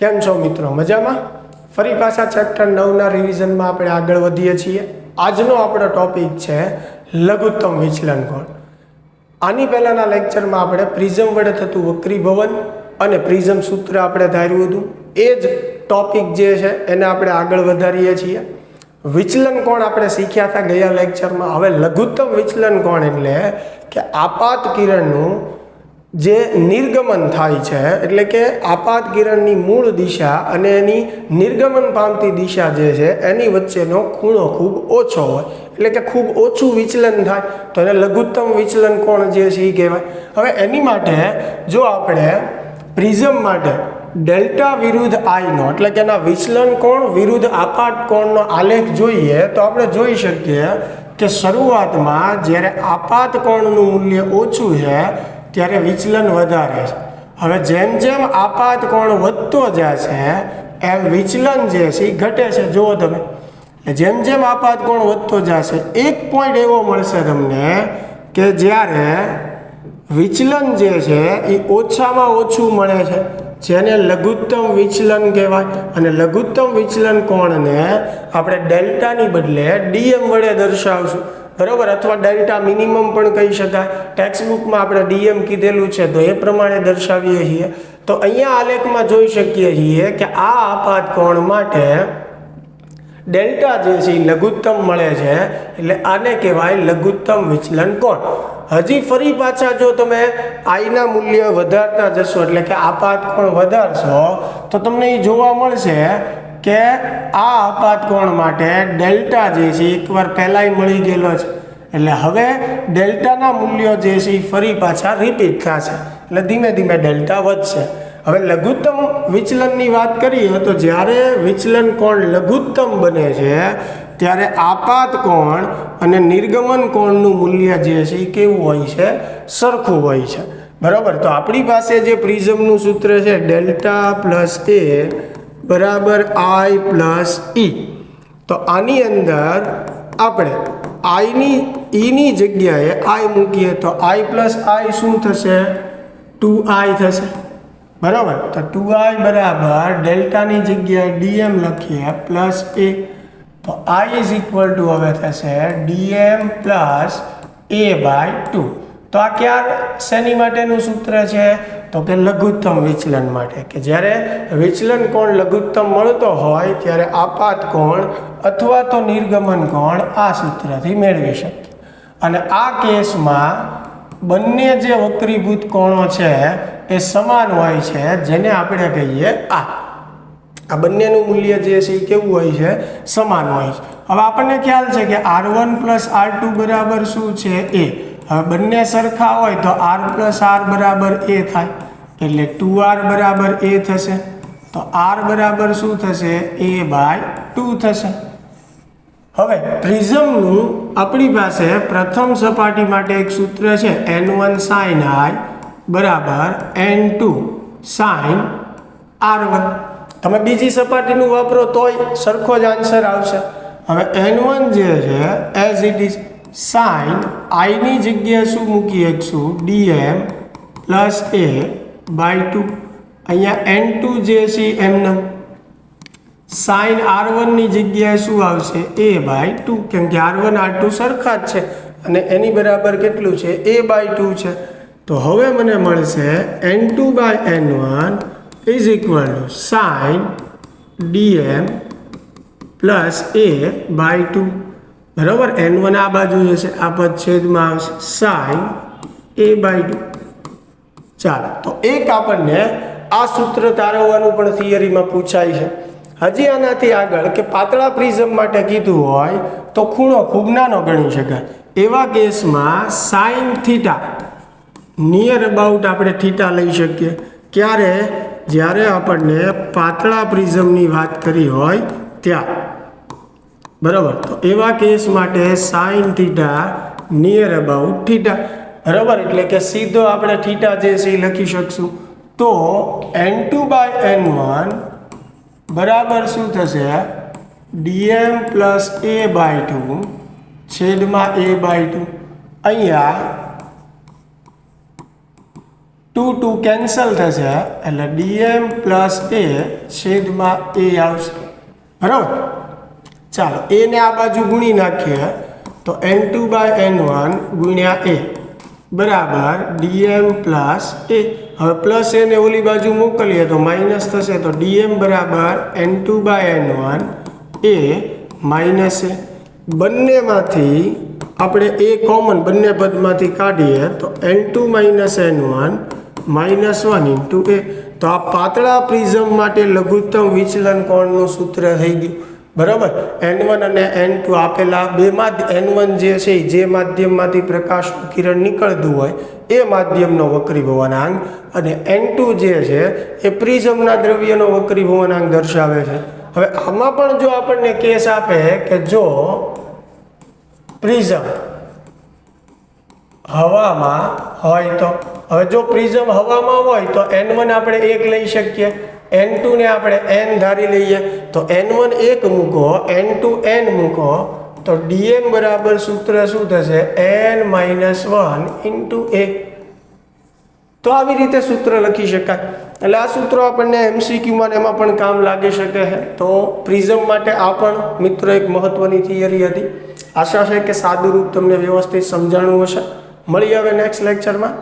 કેમ છો મિત્રો? મજામાં? ફરી પાછા ચેપ્ટર 9ના રિવિઝનમાં આપણે આગળ વધીએ છીએ. આજનો આપણો ટોપિક છે લઘુત્તમ વિચલન કોણ. આની પહેલાંના લેક્ચરમાં આપણે પ્રિઝમ વડે થતું વક્રીભવન અને પ્રિઝમ સૂત્ર આપણે ધાર્યું હતું. એ જ ટોપિક જે છે એને આપણે આગળ વધારીએ છીએ. વિચલન કોણ આપણે શીખ્યા હતા ગયા લેક્ચરમાં. હવે લઘુત્તમ વિચલન કોણ એટલે કે આપાત કિરણનું જે નિર્ગમન થાય છે, એટલે કે આપાત કિરણની મૂળ દિશા અને એની નિર્ગમન પામતી દિશા જે છે એની વચ્ચેનો ખૂણો ખૂબ ઓછો હોય, એટલે કે ખૂબ ઓછું વિચલન થાય તો એને લઘુત્તમ વિચલન કોણ જે છે એ કહેવાય. હવે એની માટે જો આપણે પ્રિઝમ માટે ડેલ્ટા વિરુદ્ધ આઈનો, એટલે કે એના વિચલન કોણ વિરુદ્ધ આપાત કોણનો આલેખ જોઈએ તો આપણે જોઈ શકીએ કે શરૂઆતમાં જ્યારે આપાત કોણનું મૂલ્ય ઓછું છે ત્યારે વિચલન વધારે છે. હવે જેમ જેમ આપાત કોણ વધતો જશે એમ વિચલન જે છે એ ઘટે છે. જુઓ તમે, જેમ જેમ આપાત કોણ વધતો જશે એક પોઈન્ટ એવો મળશે તમને કે જ્યારે વિચલન જે છે એ ઓછામાં ઓછું મળે છે, જેને લઘુત્તમ વિચલન કહેવાય. અને લઘુત્તમ વિચલન કોણને આપણે ડેલ્ટાની બદલે ડીએમ વડે દર્શાવશું, બરાબર, અથવા ડેલ્ટા મિનિમમ પણ કહી શકાય. ટેક્સ્ટબુકમાં આપણે ડીએમ કીધેલું છે તો એ પ્રમાણે દર્શાવીએ છીએ. તો અહીંયા આલેખમાં જોઈ શકીએ છીએ કે આ આપાત કોણ માટે ડેલ્ટા જે છે એ લઘુત્તમ મળે છે, એટલે આને કહેવાય લઘુત્તમ વિચલન કોણ. હજી ફરી પાછા જો તમે આઈના મૂલ્ય વધારતા જશો, એટલે કે આપાત કોણ વધારશો તો તમને એ જોવા મળશે કે આ આપાત કોણ માટે ડેલ્ટા જે છે એકવાર પહેલાંય મળી ગયેલો છે, એટલે હવે ડેલ્ટાના મૂલ્યો જે છે એ ફરી પાછા રિપીટ થશે, એટલે ધીમે ધીમે ડેલ્ટા વધશે. હવે લઘુત્તમ વિચલનની વાત કરીએ તો જ્યારે વિચલન કોણ લઘુત્તમ બને છે ત્યારે આપાત કોણ અને નિર્ગમન કોણનું મૂલ્ય જે છે એ કેવું હોય છે? સરખું હોય છે, બરાબર. તો આપણી પાસે જે પ્રિઝમનું સૂત્ર છે ડેલ્ટા પ્લસ એ બરાબર આઈ પ્લસ ઈ. તો આની અંદર આપણે આઈની ઈની જગ્યાએ આઈ મૂકીએ તો આઈ પ્લસ આઈ શું થશે? 2i થશે, બરાબર. તો 2i બરાબર ડેલ્ટાની જગ્યાએ ડીએમ લખીએ પ્લસ એ, તો i ઇઝ ઇક્વલ ટુ હવે થશે ડીએમ પ્લસ એ બાય 2. તો આ ક્યાં શેની માટેનું સૂત્ર છે? તો કે લઘુત્તમ વિચલન માટે, કે જ્યારે વિચલન કોણ લઘુત્તમ મળતો હોય ત્યારે આપાત કોણ અથવા તો નિર્ગમન કોણ આ સૂત્રથી મેળવી શકીએ. અને આ કેસમાં બંને જે વક્રીભૂત કોણો છે એ સમાન હોય છે, જેને આપણે કહીએ આ બંનેનું મૂલ્ય જે છે એ કેવું હોય છે? સમાન હોય છે. હવે આપણને ખ્યાલ છે કે R1 પ્લસ R2 બરાબર શું છે? એ. હવે બંને સરખા હોય તો R પ્લસ R બરાબર એ થાય, એટલે 2R બરાબર એ થશે. તો R બરાબર શું થશે? એ બાય 2 થશે. હવે પ્રિઝમનું આપણી પાસે પ્રથમ સપાટી માટે એક સૂત્ર છે N1 sin I બરાબર N2 sin R1. તમે બીજી સપાટીનું વાપરો તોય સરખો જ આન્સર આવશે. હવે N1 જે છે એઝ ઇટ ઇઝ sin આઈની જગ્યાએ શું મૂકી શકશું? DM plus A by 2. અહીંયા N2 જે છે એમને sin R1ની જગ્યાએ શું આવશે? એ બાય 2, કેમ કે R1 R2 સરખા જ છે અને એની બરાબર કેટલું છે? એ બાય 2 છે. તો હવે મને મળશે N2 by N1 is equal to sin DM plus A by 2, બરાબર. N1 આ બાજુ જશે, આ પદ છેદમાં આવશે sin એ બાય 2. ચાલો, તો એક આપણને આ સૂત્ર તારવવાનું પણ થિયરીમાં પૂછાય છે. હજી આનાથી આગળ કે પાતળા પ્રિઝમ માટે કીધું હોય તો ખૂણો ખૂબ નાનો ગણી શકાય. એવા કેસમાં સાઇન થીટા નિયર અબાઉટ આપણે થીટા લઈ શકીએ. ક્યારે? જ્યારે આપણને પાતળા પ્રિઝમની વાત કરી હોય ત્યાં, બરાબર. તો એવા કેસ માટે sine theta near about theta, બરાબર. એટલે કે સીધો આપણે થીટા જે છે એ લખી શકશું. તો N2 બાય N1 બરાબર શું થશે? ડીએમ પ્લસ એ બાય 2 છેદમાં એ બાય 2. અહીંયા ટુ કેન્સલ થશે એટલે ડીએમ પ્લસ એ છેદમાં એ આવશે બરાબર. ચાલો એને આ બાજુ ગુણી નાખીએ તો n2/n1 ગુણ્યા એ બરાબર ડીએમ પ્લસ એ. હવે પ્લસ એને ઓલી બાજુ મોકલીએ તો માઇનસ થશે તો ડીએમ બરાબર n2/n1 એ માઇનસ એ. બંનેમાંથી આપણે એ કોમન બંને પદમાંથી કાઢીએ તો n2 - n1 -1 ઇન્ટુ એ. તો આ પાતળા પ્રિઝમ માટે લઘુત્તમ વિચલન કોણનું સૂત્ર થઈ ગયું બરાબર. n1 અને n2 આપેલા બેમાં n1 જે છે જે માધ્યમમાંથી પ્રકાશનું કિરણ નીકળતું હોય એ માધ્યમનો વક્રીભવનાંક અને n2 જે છે એ પ્રિઝમના દ્રવ્યનો વક્રીભવનાંક દર્શાવે છે. હવે આમાં પણ જો આપણને કેસ આપે કે જો પ્રિઝમ હવામાં હોય તો હવે જો પ્રિઝમ હવામાં હોય તો n1 આપણે 1 લઈ શકીએ, n2 ને આપણે n ધારી લઈએ તો n1 1 મૂકો, n2 n મૂકો તો dm બરાબર સૂત્ર શું થશે n - 1 ઇન્ટુ a. તો આવી રીતે સૂત્ર લખી શકાય. એટલે આ સૂત્રો આપણને MCQમાં એમાં પણ કામ લાગી શકે છે. તો પ્રિઝમ માટે આ પણ મિત્રો એક મહત્વની થિયરી હતી. આશા છે કે સાદું રૂપ તમને વ્યવસ્થિત સમજાણું હશે. મળીએ હવે નેક્સ્ટ લેક્ચરમાં.